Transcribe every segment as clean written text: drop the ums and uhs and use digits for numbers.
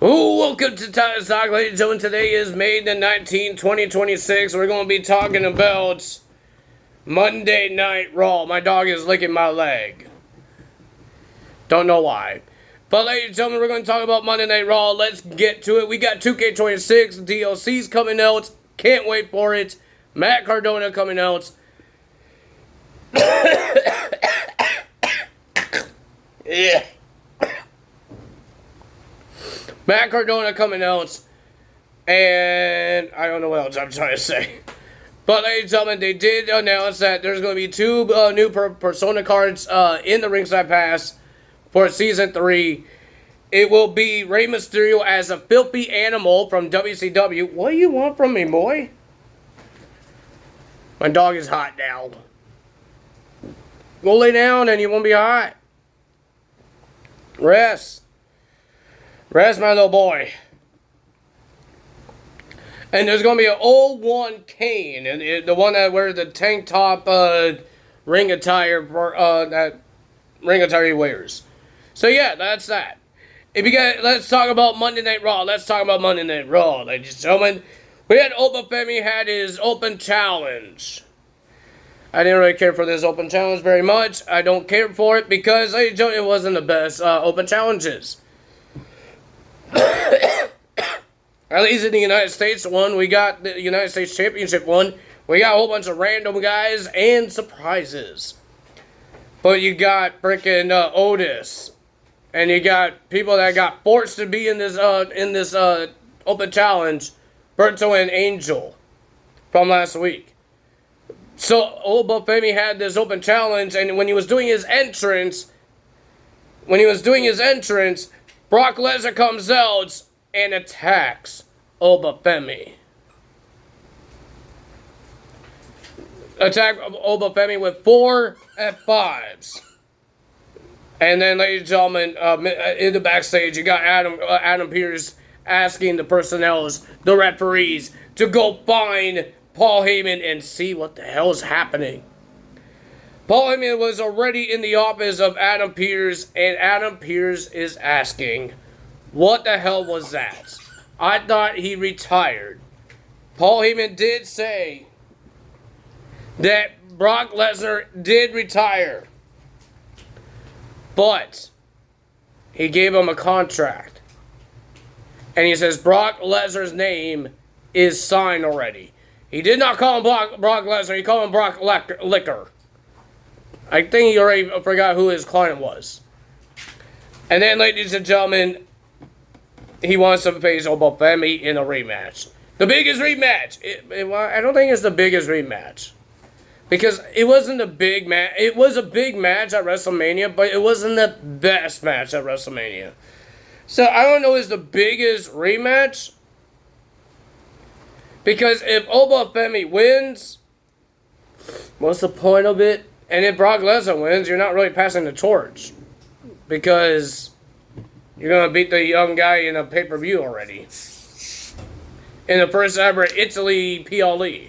Welcome to Titus Talk, ladies and gentlemen. Today is May the 19th, 2026. We're going to be talking about Monday Night Raw. My dog is licking my leg. Don't know why. But ladies and gentlemen, we're going to talk about Monday Night Raw. Let's get to it. We got 2K26 DLCs coming out. Can't wait for it. Matt Cardona coming out. Yeah. Matt Cardona coming out, and I don't know what else I'm trying to say. But ladies and gentlemen, they did announce that there's going to be two new Persona cards in the Ringside Pass for Season 3. It will be Rey Mysterio as a filthy animal from WCW. What do you want from me, boy? My dog is hot now. Go lay down and you won't be hot. Rest. Rest, my little boy. And there's going to be an 01 Kane, and the one that wears the tank top ring attire, that ring attire he wears. So yeah, that's that. Let's talk about Monday Night Raw. Let's talk about Monday Night Raw, ladies and gentlemen. We had Femi had his open challenge. I didn't really care for this open challenge very much. I don't care for it because, ladies and gentlemen, it wasn't the best open challenges. At least in the United States one, we got the United States Championship one. We got a whole bunch of random guys and surprises. But you got freaking Otis, and you got people that got forced to be in this open challenge, Berto and Angel from last week. So Femi had this open challenge, and when he was doing his entrance, Brock Lesnar comes out and attacks Femi. Attack Femi with 4 F5s. And then, ladies and gentlemen, in the backstage, you got Adam Pearce asking the personnels, the referees, to go find Paul Heyman and see what the hell is happening. Paul Heyman was already in the office of Adam Pearce, and Adam Pearce is asking, what the hell was that? I thought he retired. Paul Heyman did say that Brock Lesnar did retire, but he gave him a contract. And he says Brock Lesnar's name is signed already. He did not call him Brock Lesnar, he called him Brock Licker. I think he already forgot who his client was. And then, ladies and gentlemen, he wants to face Femi in a rematch. The biggest rematch. I don't think it's the biggest rematch. Because it wasn't a big match. It was a big match at WrestleMania, but it wasn't the best match at WrestleMania. So, I don't know if it's the biggest rematch. Because if Femi wins, what's the point of it? And if Brock Lesnar wins, you're not really passing the torch. Because you're going to beat the young guy in a pay-per-view already. In the first ever Italy PLE.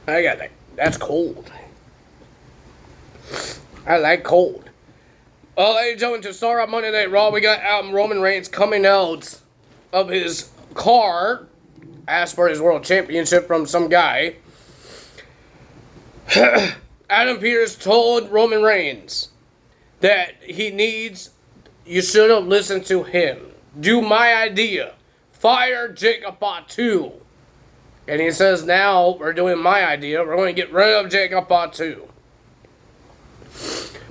I got that. That's cold. I like cold. Well, ladies and gentlemen, to start off Monday Night Raw, we got Roman Reigns coming out of his car, asked for his world championship from some guy. Adam Pearce told Roman Reigns that you should have listened to him. Do my idea. Fire Jacob Fatu. And he says, now we're doing my idea. We're going to get rid of Jacob Fatu.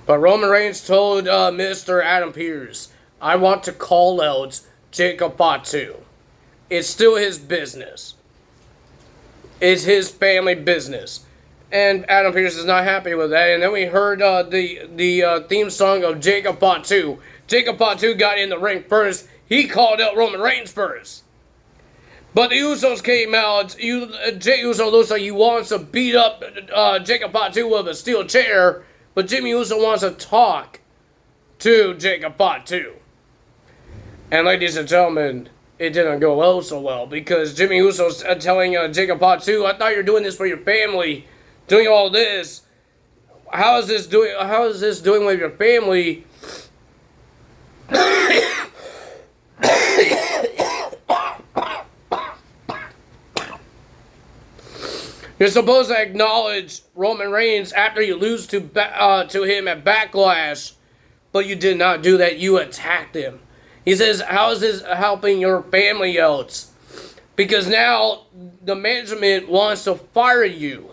But Roman Reigns told Mr. Adam Pearce, I want to call out Jacob Fatu. It's still his business. It's his family business. And Adam Pearce is not happy with that. And then we heard the theme song of Jacob Fatu. Jacob Fatu got in the ring first. He called out Roman Reigns first. But the Usos came out. Jey Uso looks like he wants to beat up Jacob Fatu with a steel chair. But Jimmy Uso wants to talk to Jacob Fatu. And ladies and gentlemen, it didn't go so well because Jimmy Uso's telling Jacob Fatu, I thought you were doing this for your family. doing all this. How is this doing with your family? You're supposed to acknowledge Roman Reigns after you lose to him at Backlash, but you did not do that. You attacked him. He says, how is this helping your family out? Because now the management wants to fire you.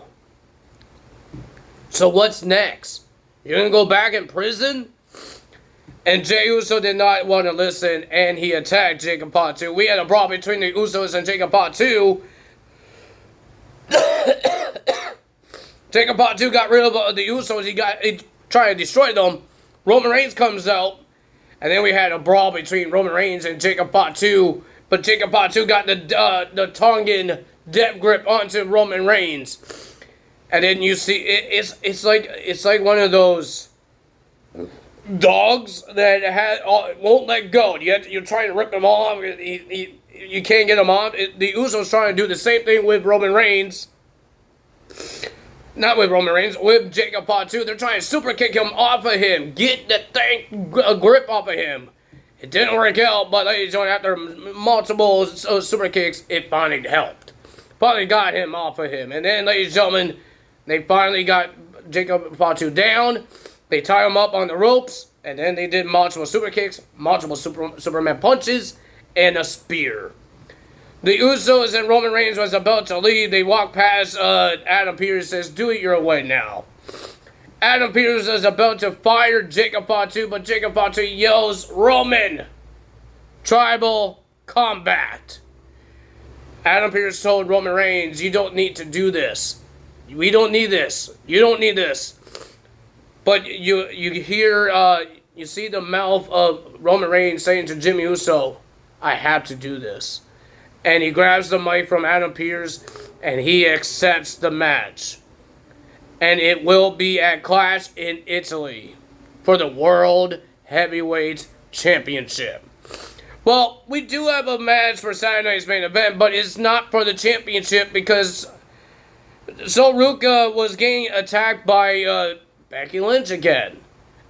So what's next? You're going to go back in prison? And Jey Uso did not want to listen, and he attacked Jacob Fatu. We had a brawl between the Usos and Jacob Fatu. Jacob Fatu got rid of the Usos. He tried to destroy them. Roman Reigns comes out, and then we had a brawl between Roman Reigns and Jacob Fatu. But Jacob Fatu got the Tongan death grip onto Roman Reigns, and then you see it's like one of those dogs that won't let go. You're trying to rip them off. You can't get them off. The Usos trying to do the same thing with Roman Reigns. Not with Roman Reigns, with Jacob Fatu. They're trying to super kick him off of him. Get the thing grip off of him. It didn't work out, but after multiple super kicks, it finally helped. Finally got him off of him. And then, ladies and gentlemen, they finally got Jacob Fatu down. They tie him up on the ropes, and then they did multiple super kicks, multiple Superman punches, and a spear. The Usos and Roman Reigns was about to leave. They walked past Adam Pearce, says, do it your way now. Adam Pearce is about to fire Jacob Fatu, but Jacob Fatu yells, Roman! Tribal combat. Adam Pearce told Roman Reigns, you don't need to do this. We don't need this. You don't need this. But you hear, you see the mouth of Roman Reigns saying to Jimmy Uso, I have to do this. And he grabs the mic from Adam Pearce, and he accepts the match. And it will be at Clash in Italy for the World Heavyweight Championship. Well, we do have a match for Saturday night's main event, but it's not for the championship because Sol Ruca was getting attacked by Becky Lynch again.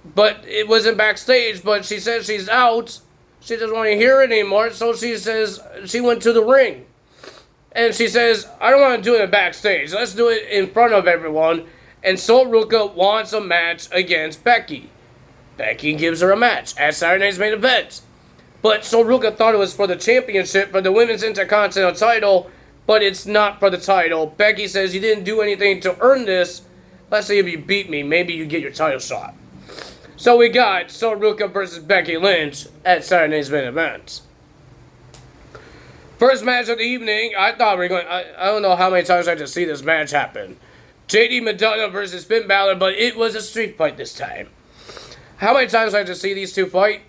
But it wasn't backstage, but she says she's out. She doesn't want to hear it anymore, so she says she went to the ring. And she says, I don't want to do it backstage. Let's do it in front of everyone. And Sol Ruca wants a match against Becky. Becky gives her a match at Saturday night's main event. But Sol Ruca thought it was for the championship, for the Women's Intercontinental title, but it's not for the title. Becky says, you didn't do anything to earn this. Let's see if you beat me. Maybe you get your title shot. So we got Sol Ruca versus Becky Lynch at Saturday's main event. First match of the evening, I thought we were going... I don't know how many times I had to see this match happen. JD Madonna versus Finn Balor, but it was a street fight this time. How many times I had to see these two fight?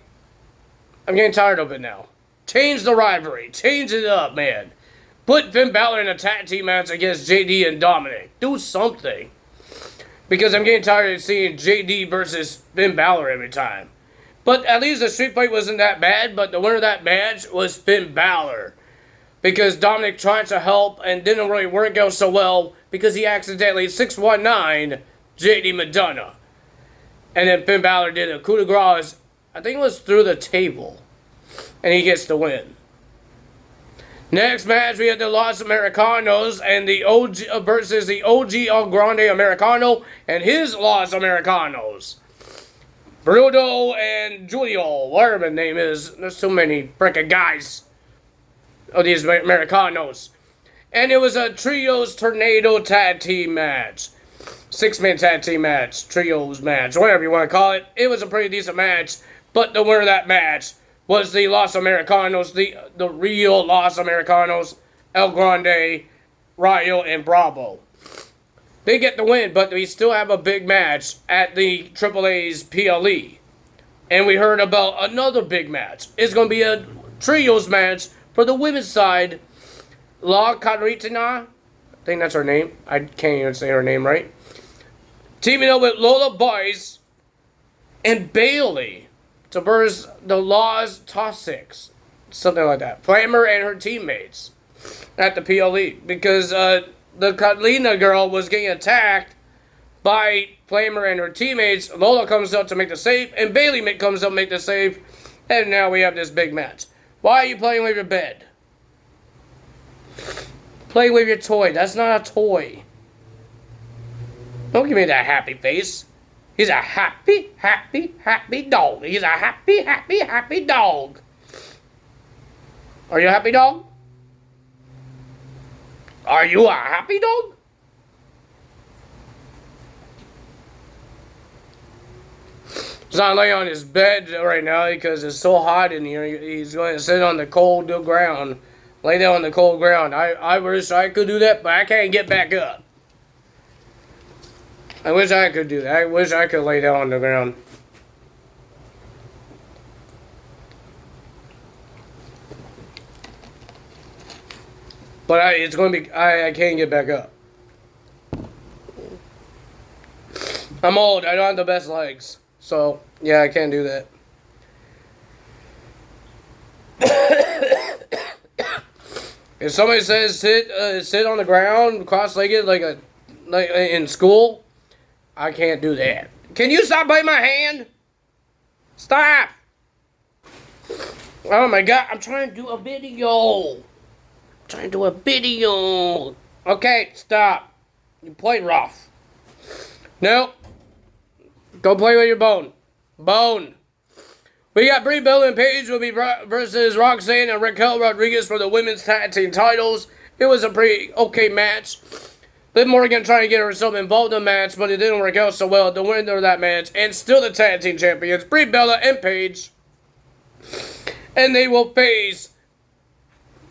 I'm getting tired of it now. Change the rivalry. Change it up, man. Put Finn Balor in a tag team match against JD and Dominic. Do something. Because I'm getting tired of seeing JD versus Finn Balor every time. But at least the street fight wasn't that bad, but the winner of that match was Finn Balor. Because Dominic tried to help and didn't really work out so well because he accidentally 619 JD Madonna. And then Finn Balor did a coup de grace, I think it was through the table. And he gets the win. Next match, we had the Los Americanos and the OG versus the OG El Grande Americano and his Los Americanos. Bruno and Julio, whatever his name is. There's too many frickin' guys of these Americanos. And it was a Trios Tornado Tag Team match. 6-man tag team match. Trios match. Whatever you want to call it. It was a pretty decent match. But the winner of that match was the Los Americanos, the real Los Americanos, El Grande, Rayo, and Bravo. They get the win, but we still have a big match at the AAA's PLE. And we heard about another big match. It's going to be a trios match for the women's side. La Caritina, I think that's her name. I can't even say her name right. Teaming up with Lola Boyce and Bailey to verse the Laws Toxics. Something like that. Flammer and her teammates at the PLE. Because the Catalina girl was getting attacked by Flamer and her teammates. Lola comes up to make the save, and Bailey comes up to make the save, and now we have this big match. Why are you playing with your bed? Playing with your toy. That's not a toy. Don't give me that happy face. He's a happy, happy, happy dog. He's a happy, happy, happy dog. Are you a happy dog? Are you a happy dog? He's not laying on his bed right now because it's so hot in here. He's going to sit on the cold ground. Lay down on the cold ground. I wish I could do that, but I can't get back up. I wish I could do that. I wish I could lay down on the ground. But it's going to be... I can't get back up. I'm old. I don't have the best legs. So, yeah, I can't do that. If somebody says sit on the ground, cross-legged like in school, I can't do that. Can you stop biting my hand? Stop! Oh my god, I'm trying to do a video. Okay, stop. You play rough. No. Go play with your bone. We got Brie Bella and Paige will be versus Roxanne and Raquel Rodriguez for the women's tag team titles. It was a pretty okay match. Liv Morgan trying to get herself involved in the match, but it didn't work out so well. The winner of that match, and still the tag team champions, Brie Bella and Paige. And they will face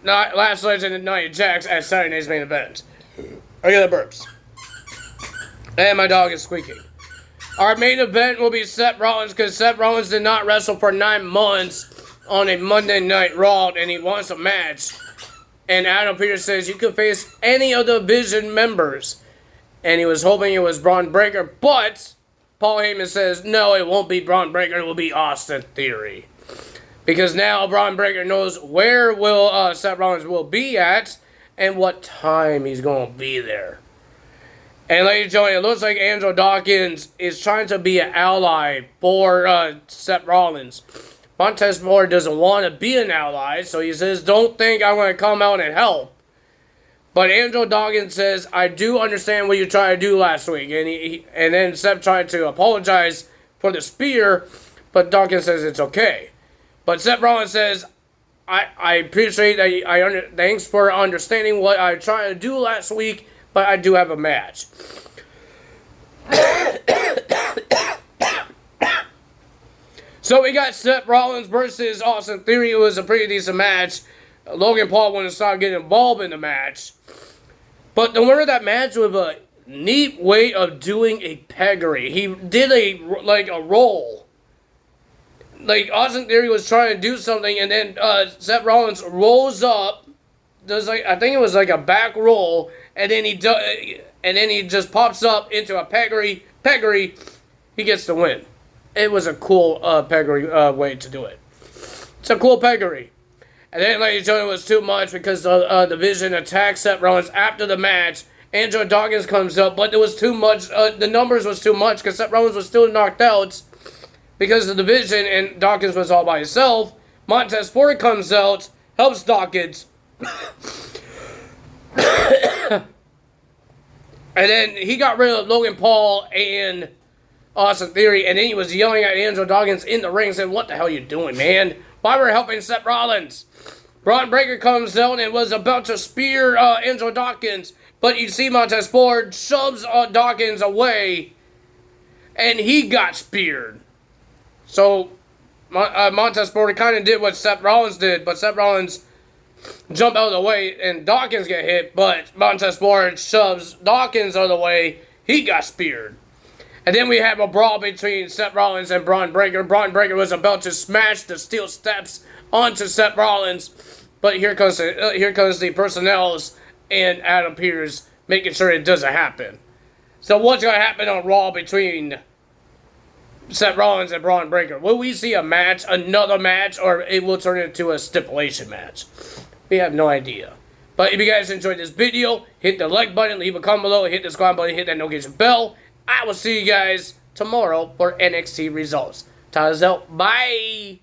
Last Legend and Nia Jax at Saturday's main event. I got the burps. And my dog is squeaking. Our main event will be Seth Rollins, because Seth Rollins did not wrestle for 9 months on a Monday Night Raw, and he wants a match. And Adam Pearce says you could face any of the Vision members. And he was hoping it was Braun Breaker, but Paul Heyman says, no, it won't be Braun Breaker, it will be Austin Theory. Because now Braun Breaker knows where will Seth Rollins will be at, and what time he's going to be there. And ladies and gentlemen, it looks like Angelo Dawkins is trying to be an ally for Seth Rollins. Montez Ford doesn't want to be an ally, so he says, don't think I'm going to come out and help. But Angelo Dawkins says, I do understand what you tried to do last week. And then Seth tried to apologize for the spear, but Dawkins says it's okay. But Seth Rollins says, I appreciate that. Thanks for understanding what I tried to do last week, but I do have a match. So we got Seth Rollins versus Austin Theory. It was a pretty decent match. Logan Paul wanted to start getting involved in the match. But the winner of that match with a neat way of doing a peggery. He did a roll. Like Austin Theory was trying to do something, and then Seth Rollins rolls up, does I think it was like a back roll, and then he just pops up into a peggery. He gets the win. It was a cool peggery way to do it. It's a cool peggery. And then, ladies and gentlemen, it was too much because the Vision attacked Seth Rollins after the match. Angelo Dawkins comes up, but it was too much. The numbers was too much because Seth Rollins was still knocked out because of the Vision, and Dawkins was all by himself. Montez Ford comes out, helps Dawkins. And then he got rid of Logan Paul and Austin Theory, and then he was yelling at Angelo Dawkins in the ring, saying, what the hell are you doing, man? Why were you helping Seth Rollins? Braun Breaker comes out and was about to spear Angelo Dawkins, but you see Montez Ford shoves Dawkins away, and he got speared. So Montez Ford kind of did what Seth Rollins did, but Seth Rollins jumped out of the way, and Dawkins get hit, but Montez Ford shoves Dawkins out of the way. He got speared. And then we have a brawl between Seth Rollins and Braun Breaker. Braun Breaker was about to smash the steel steps onto Seth Rollins, but here comes the personnels and Adam Pearce making sure it doesn't happen. So what's going to happen on Raw between Seth Rollins and Braun Breaker? Will we see a match, another match, or it will turn into a stipulation match? We have no idea. But if you guys enjoyed this video, hit the like button, leave a comment below, hit the subscribe button, hit that notification bell. I will see you guys tomorrow for NXT results. Time's out. Bye.